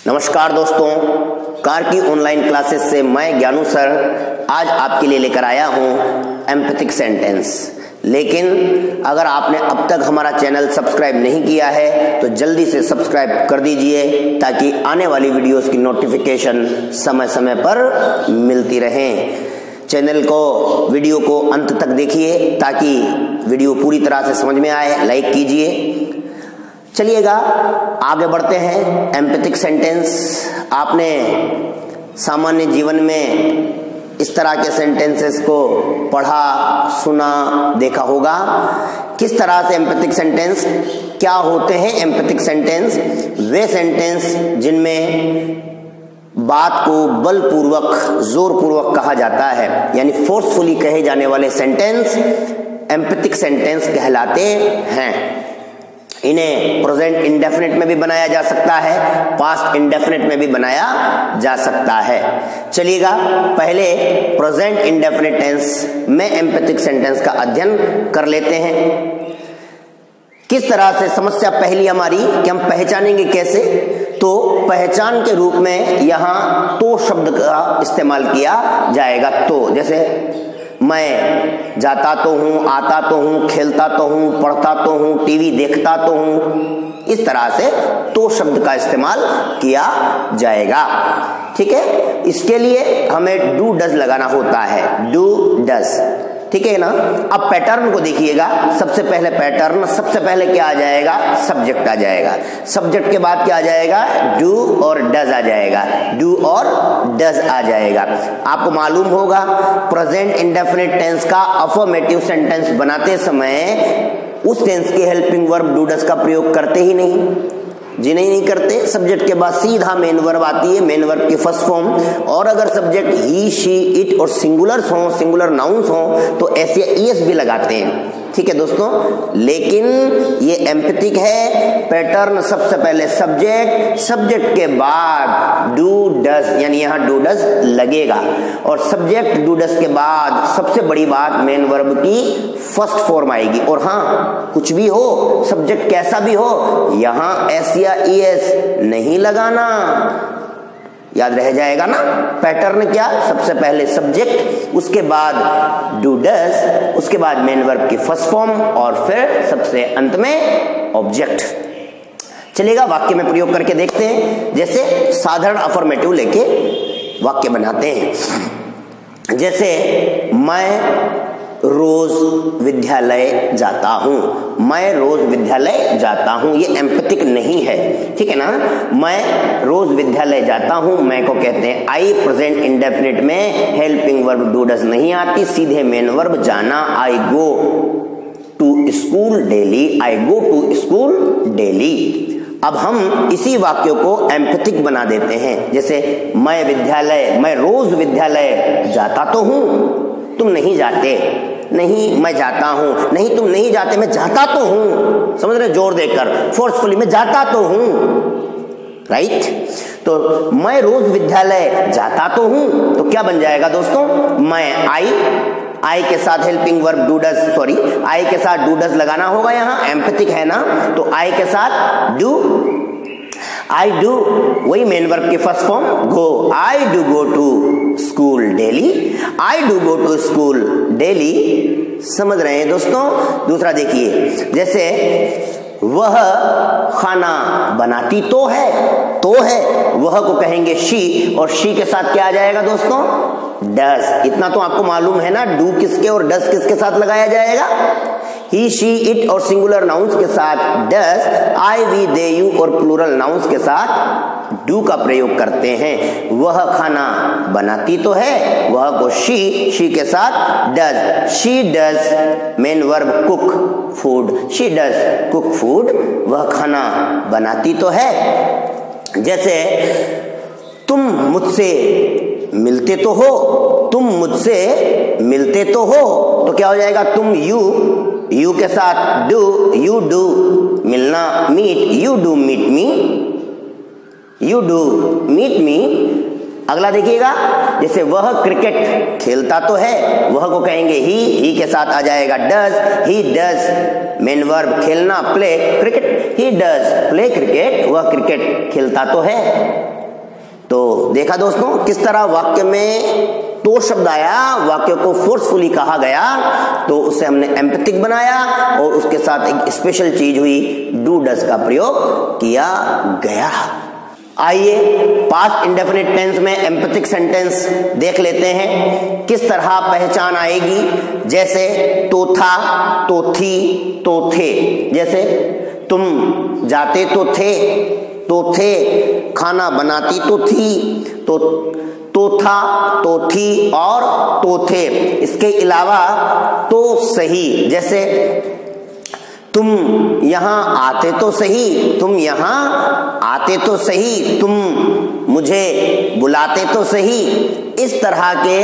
नमस्कार दोस्तों, कार की ऑनलाइन क्लासेस से मैं ज्ञानू सर आज आपके लिए लेकर आया हूं एम्पैथिक सेंटेंस। लेकिन अगर आपने अब तक हमारा चैनल सब्सक्राइब नहीं किया है तो जल्दी से सब्सक्राइब कर दीजिए ताकि आने वाली वीडियोस की नोटिफिकेशन समय समय पर मिलती रहे। चैनल को, वीडियो को अंत तक देखिए ताकि वीडियो पूरी तरह से समझ में आए। लाइक कीजिए। चलिएगा आगे बढ़ते हैं। एम्पैथिक सेंटेंस आपने सामान्य जीवन में इस तरह के सेंटेंसेस को पढ़ा, सुना, देखा होगा। किस तरह से एम्पैथिक सेंटेंस क्या होते हैं? एम्पैथिक सेंटेंस वे सेंटेंस जिनमें बात को बलपूर्वक, जोरपूर्वक कहा जाता है, यानी फोर्सफुली कहे जाने वाले सेंटेंस एम्पैथिक सेंटेंस कहलाते हैं। इन्हें प्रेजेंट इंडेफिनिट में भी बनाया जा सकता है, पास्ट इंडेफिनिट में भी बनाया जा सकता है। चलिएगा पहले प्रेजेंट इंडेफिनिट टेंस में एम्पैथिक सेंटेंस का अध्ययन कर लेते हैं। किस तरह से समस्या पहली हमारी कि हम पहचानेंगे कैसे? तो पहचान के रूप में यहां तो शब्द का इस्तेमाल किया जाएगा। तो जैसे मैं जाता तो हूं, आता तो हूं, खेलता तो हूं, पढ़ता तो हूं, टीवी देखता तो हूं, इस तरह से तो शब्द का इस्तेमाल किया जाएगा। ठीक है, इसके लिए हमें डू डज लगाना होता है। डू डज, ठीक है ना। अब पैटर्न को देखिएगा। सबसे पहले पैटर्न, सबसे पहले क्या आ जाएगा? सब्जेक्ट आ जाएगा। सब्जेक्ट के बाद क्या आ जाएगा? डू और डज आ जाएगा। डू और डज आ जाएगा। आपको मालूम होगा प्रेजेंट इंडेफिनिट टेंस का अफर्मेटिव सेंटेंस बनाते समय उस टेंस के हेल्पिंग वर्ब डू डज का प्रयोग करते ही नहीं जी, नहीं करते। सब्जेक्ट के बाद सीधा मेन वर्ब आती है, मेन वर्ब की फर्स्ट फॉर्म। और अगर सब्जेक्ट ही, शी, इट और सिंगुलर्स हो, सिंगुलर नाउन्स हो तो ऐसे ईएस भी लगाते हैं। ठीक है दोस्तों, लेकिन ये एम्पैथिक है। पैटर्न सबसे पहले सब्जेक्ट, सब्जेक्ट के बाद डू डज, यानी यहां डू डज लगेगा। और सब्जेक्ट डू डज के बाद सबसे बड़ी बात मेन वर्ब की फर्स्ट फॉर्म आएगी। और हाँ, कुछ भी हो, सब्जेक्ट कैसा भी हो, यहां एस या ईएस नहीं लगाना। याद रह जाएगा ना। पैटर्न क्या? सबसे पहले सब्जेक्ट, उसके बाद डू डज, उसके बाद मेन वर्ब की फर्स्ट फॉर्म और फिर सबसे अंत में ऑब्जेक्ट। चलिएगा वाक्य में प्रयोग करके देखते हैं। जैसे साधारण अफर्मेटिव लेके वाक्य बनाते हैं। जैसे मैं रोज विद्यालय जाता हूं। मैं रोज विद्यालय जाता हूं, ये एम्पैथिक नहीं है। ठीक है ना। मैं रोज विद्यालय जाता हूं, मैं को कहते हैं आई। प्रेजेंट इंडेफिनिट में हेल्पिंग वर्ब डू डज नहीं आती, सीधे मेन वर्ब जाना। I go to school daily. I go to school daily. अब हम इसी वाक्य को एम्पैथिक बना देते हैं। जैसे मैं रोज विद्यालय जाता तो हूं, तुम नहीं जाते। नहीं, मैं जाता हूं। नहीं, तुम नहीं जाते, मैं जाता तो हूं। समझ रहे? जोर देकर, फोर्सफुली, मैं जाता तो हूं। राइट। तो मैं रोज विद्यालय जाता तो हूं, तो क्या बन जाएगा दोस्तों? मैं आई के साथ helping verb do does, sorry, I के साथ डू डज लगाना होगा। यहां एम्पैथिक है ना, तो आई के साथ डू, आई डू, वही मेन वर्ब की first form go. I do go to school daily. I do go to school daily. समझ रहे हैं दोस्तों? दूसरा देखिए, जैसे वह खाना बनाती तो है, वह को कहेंगे शी, और शी के साथ क्या आ जाएगा दोस्तों? डज। इतना तो आपको मालूम है ना, डू किसके और डज किसके साथ लगाया जाएगा? ही, शी, इट और सिंगुलर नाउन्स के साथ does, I, we, they, you और प्लूरल नाउन्स के साथ डू का प्रयोग करते हैं। वह खाना बनाती तो है, वह को शी के साथ does. She does main verb cook food. She does cook food. वह खाना बनाती तो है। जैसे तुम मुझसे मिलते तो हो, तुम मुझसे मिलते तो हो, तो क्या हो जाएगा? तुम यू के साथ डू, यू डू मिलना, meet, you do meet me, you do meet me. अगला देखिएगा, जैसे वह क्रिकेट खेलता तो है, वह को कहेंगे ही के साथ आ जाएगा does. He does main verb खेलना, play cricket. He does play cricket, वह क्रिकेट खेलता तो है। तो देखा दोस्तों किस तरह वाक्य में तो शब्द आया, वाक्य को फोर्सफुली कहा गया तो उसे हमने एम्पैथिक बनाया और उसके साथ एक स्पेशल चीज हुई, डू डज का प्रयोग किया गया। आइए पास्ट इंडेफिनिट टेंस में एम्पैथिक सेंटेंस देख लेते हैं किस तरह पहचान आएगी। जैसे तो था, तो थी, तो थे। जैसे तुम जाते तो थे, खाना बनाती तो थी, तो था, तो थी और तो थे। इसके अलावा तो सही, जैसे तुम यहां आते तो सही, तुम यहां आते तो सही, तुम मुझे बुलाते तो सही। इस तरह के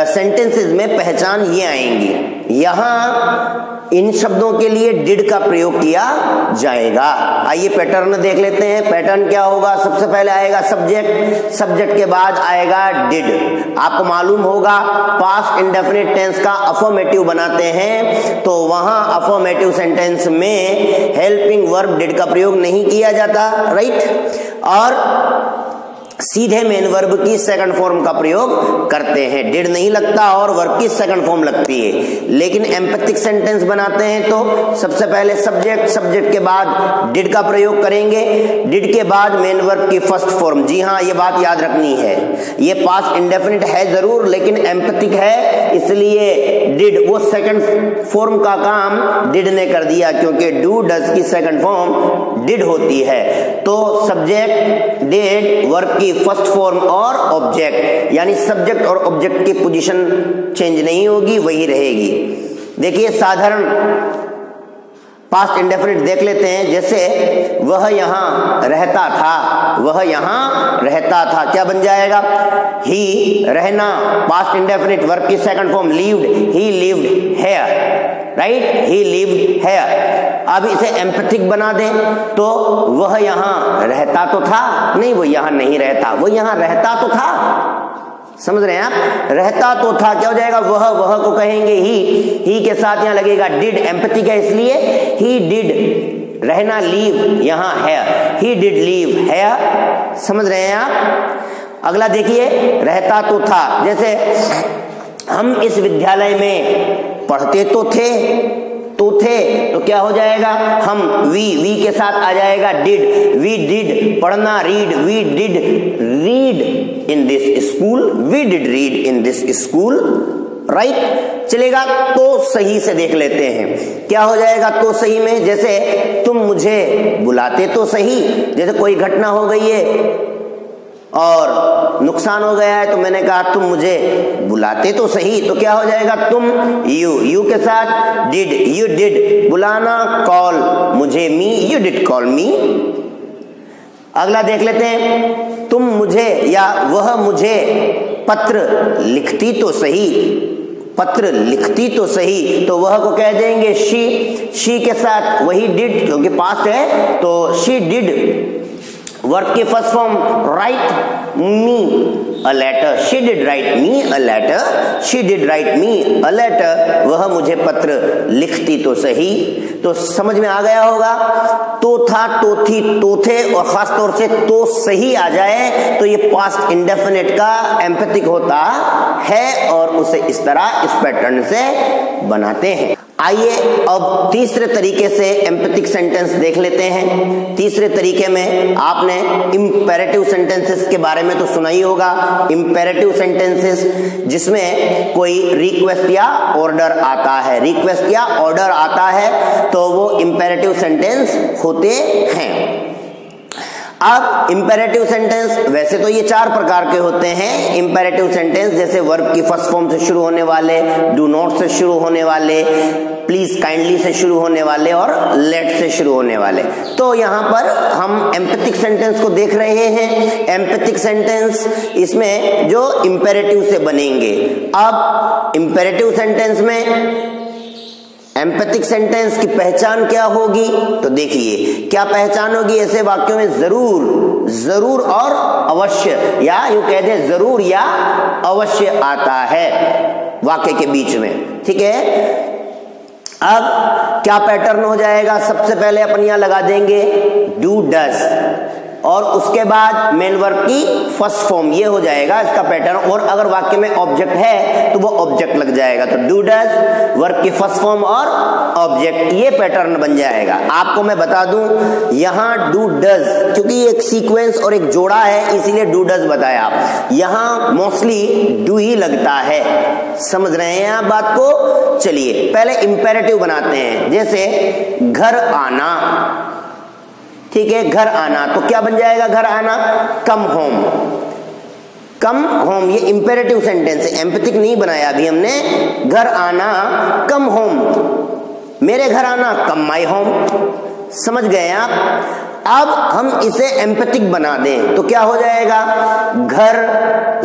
सेंटेंसेस में पहचान ये आएंगी। यहां इन शब्दों के लिए डिड का प्रयोग किया जाएगा। आइए पैटर्न देख लेते हैं। पैटर्न क्या होगा? सबसे पहले आएगा सब्जेक्ट, सब्जेक्ट के बाद आएगा डिड। आपको मालूम होगा पास्ट इंडेफिनिट टेंस का अफर्मेटिव बनाते हैं तो वहां अफर्मेटिव सेंटेंस में हेल्पिंग वर्ब डिड का प्रयोग नहीं किया जाता, राइट, और सीधे मेन वर्ब की सेकंड फॉर्म का प्रयोग करते हैं। डिड नहीं लगता और वर्ब की सेकंड फॉर्म लगती है। लेकिन एम्पैथिक सेंटेंस बनाते हैं तो सबसे पहले सब्जेक्ट, सब्जेक्ट के बाद डिड का प्रयोग करेंगे, डिड के बाद मेन वर्ब की फर्स्ट फॉर्म। जी हाँ, ये बात याद रखनी है। ये पास्ट इंडेफिनिट है जरूर लेकिन एम्पैथिक है, इसलिए डिड वो सेकंड फॉर्म का काम डिड ने कर दिया क्योंकि डू डज की सेकंड फॉर्म डिड होती है। तो सब्जेक्ट, डिड, वर्ब की फर्स्ट फॉर्म और ऑब्जेक्ट, यानी सब्जेक्ट और ऑब्जेक्ट की पोजीशन चेंज नहीं होगी, वही रहेगी। देखिए साधारण पास्ट इंडेफिनिट देख लेते हैं। जैसे वह यहां रहता था, वह यहां रहता था, क्या बन जाएगा? ही, रहना, पास्ट इंडेफिनिट, वर्ब की second form lived, he lived here, right, he lived here. अब इसे एम्पैथिक बना दें तो वह यहां रहता तो था, नहीं वो यहां नहीं रहता, वो यहां रहता तो था, समझ रहे हैं आप? रहता तो था क्या हो जाएगा? वह को कहेंगे ही के साथ यहां लगेगा डिड, एम्पैथिक है इसलिए ही डिड, रहना लीव, यहां है, ही डिड लीव है, समझ रहे हैं आप? अगला देखिए, रहता तो था, जैसे हम इस विद्यालय में पढ़ते तो थे, तो क्या हो जाएगा? हम वी के साथ आ जाएगा डिड, वी डिड पढ़ना, read, we did read in this school, we did read in this school, right, चलेगा। तो सही से देख लेते हैं क्या हो जाएगा तो सही में। जैसे तुम मुझे बुलाते तो सही, जैसे कोई घटना हो गई है और नुकसान हो गया है तो मैंने कहा तुम मुझे बुलाते तो सही, तो क्या हो जाएगा? तुम, यू के साथ डिड, यू डिड बुलाना, कॉल मुझे, मी, यू डिड कॉल मी। अगला देख लेते हैं, तुम मुझे या वह मुझे पत्र लिखती तो सही, पत्र लिखती तो सही, तो वह को कह देंगे शी के साथ वही डिड क्योंकि पास्ट है तो शी डिड, वर्ब की first form write me a letter, she did write me a letter, she did write me a letter, वह मुझे पत्र लिखती तो सही। तो समझ में आ गया होगा, तो था, तो थी, तो थे और खास तौर से तो सही आ जाए तो ये पास्ट इंडेफिनिट का एम्पैथिक होता है और उसे इस तरह इस पैटर्न से बनाते हैं। आइए अब तीसरे तरीके से एम्पैथिक सेंटेंस देख लेते हैं। तीसरे तरीके में आपने इंपेरेटिव सेंटेंसेस के बारे में तो सुना ही होगा। इंपेरेटिव सेंटेंसेस जिसमें कोई रिक्वेस्ट या ऑर्डर आता है, रिक्वेस्ट या ऑर्डर आता है तो वो इंपेरेटिव सेंटेंस होते हैं। अब इंपेरेटिव सेंटेंस वैसे तो ये 4 प्रकार के होते हैं इंपेरेटिव सेंटेंस, जैसे वर्ब की फर्स्ट फॉर्म से शुरू होने वाले, डू नॉट से शुरू होने वाले, प्लीज काइंडली से शुरू होने वाले और लेट से शुरू होने वाले। तो यहाँ पर हम एम्पैथिक सेंटेंस को देख रहे हैं। एम्पैथिक सेंटेंस इसमें जो इंपेरेटिव से बनेंगे। अब इंपेरेटिव सेंटेंस में एम्पैथिक सेंटेंस की पहचान क्या होगी? तो देखिए क्या पहचान होगी। ऐसे वाक्यों में जरूर, जरूर और अवश्य, या यूं कहते हैं जरूर या अवश्य आता है वाक्य के बीच में, ठीक है। अब क्या पैटर्न हो जाएगा? सबसे पहले अपन यहां लगा देंगे डू डज, और उसके बाद मेन वर्ब की फर्स्ट फॉर्म, ये हो जाएगा इसका पैटर्न। और अगर वाक्य में ऑब्जेक्ट है तो वो ऑब्जेक्ट लग जाएगा, तो डू डज, वर्ब की फर्स्ट फॉर्म और ऑब्जेक्ट, ये पैटर्न बन जाएगा। आपको मैं बता दूं यहां डू डज, क्योंकि एक सीक्वेंस और एक जोड़ा है इसीलिए डू डज बताया। यहां मोस्टली डू ही लगता है, समझ रहे हैं आप बात को। चलिए पहले इंपेरेटिव बनाते हैं, जैसे घर आना, ठीक है, घर आना, तो क्या बन जाएगा घर आना, कम होम, कम होम, ये इंपेरेटिव सेंटेंस है, एम्पैथिक नहीं बनाया अभी हमने। घर आना कम होम, मेरे घर आना कम माई होम, समझ गए आप। अब हम इसे एम्पैथिक बना दें तो क्या हो जाएगा, घर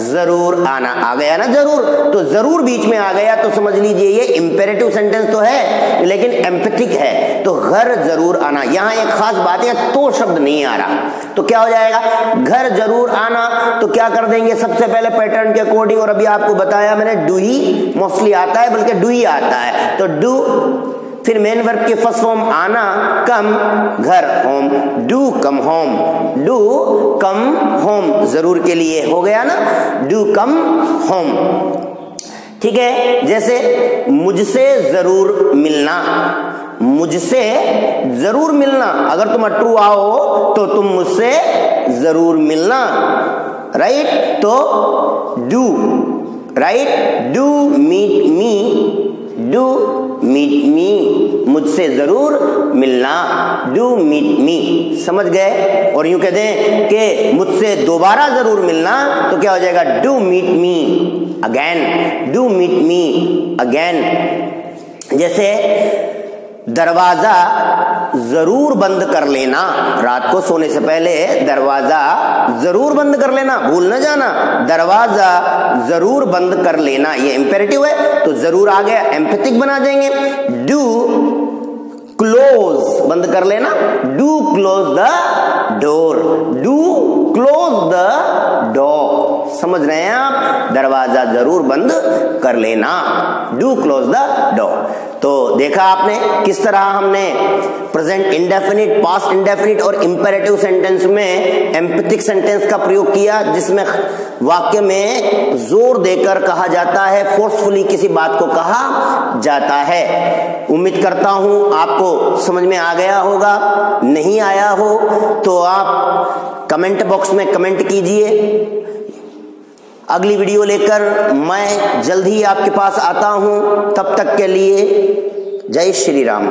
जरूर आना, आ गया ना जरूर, तो जरूर बीच में आ गया तो समझ लीजिए ये इंपेरेटिव सेंटेंस तो है लेकिन एम्पैथिक है, तो घर जरूर आना। यहां एक खास बात है, तो शब्द नहीं आ रहा, तो क्या हो जाएगा घर जरूर आना, तो क्या कर देंगे सबसे पहले पैटर्न के अकॉर्डिंग, और अभी आपको बताया मैंने डू ही मोस्टली आता है, बल्कि डू ही आता है, तो डू, फिर मेन वर्ब की फर्स्ट फॉर्म आना, कम, घर, home, do come home, do come home, जरूर के लिए हो गया ना, डू कम होम, ठीक है। जैसे मुझसे जरूर मिलना, मुझसे जरूर मिलना, अगर तुम अट्रू आओ तो तुम मुझसे जरूर मिलना, राइट, तो do, right, do meet me, do meet me, मुझसे जरूर मिलना, डू मीट मी, समझ गए। और यूं कहते हैं कि मुझसे दोबारा जरूर मिलना, तो क्या हो जाएगा do meet me again, do meet me again. जैसे दरवाजा जरूर बंद कर लेना, रात को सोने से पहले दरवाजा जरूर बंद कर लेना, भूल न जाना, दरवाजा जरूर बंद कर लेना, ये इंपेरेटिव है तो जरूर आ गया, एम्पैथिक बना देंगे। डू क्लोज, बंद कर लेना, do close the door, do close the door, समझ रहे हैं आप, दरवाजा जरूर बंद कर लेना, डू क्लोज द डोर। तो देखा आपने किस तरह हमने प्रेजेंट इंडेफिनिट, पास्ट इंडेफिनिट और इंपेरेटिव सेंटेंस में एम्पैथिक सेंटेंस का प्रयोग किया, जिसमें वाक्य में जोर देकर कहा जाता है, फोर्सफुली किसी बात को कहा जाता है। उम्मीद करता हूं आपको समझ में आ गया होगा, नहीं आया हो तो आप कमेंट बॉक्स में कमेंट कीजिए। अगली वीडियो लेकर मैं जल्द ही आपके पास आता हूं, तब तक के लिए जय श्री राम।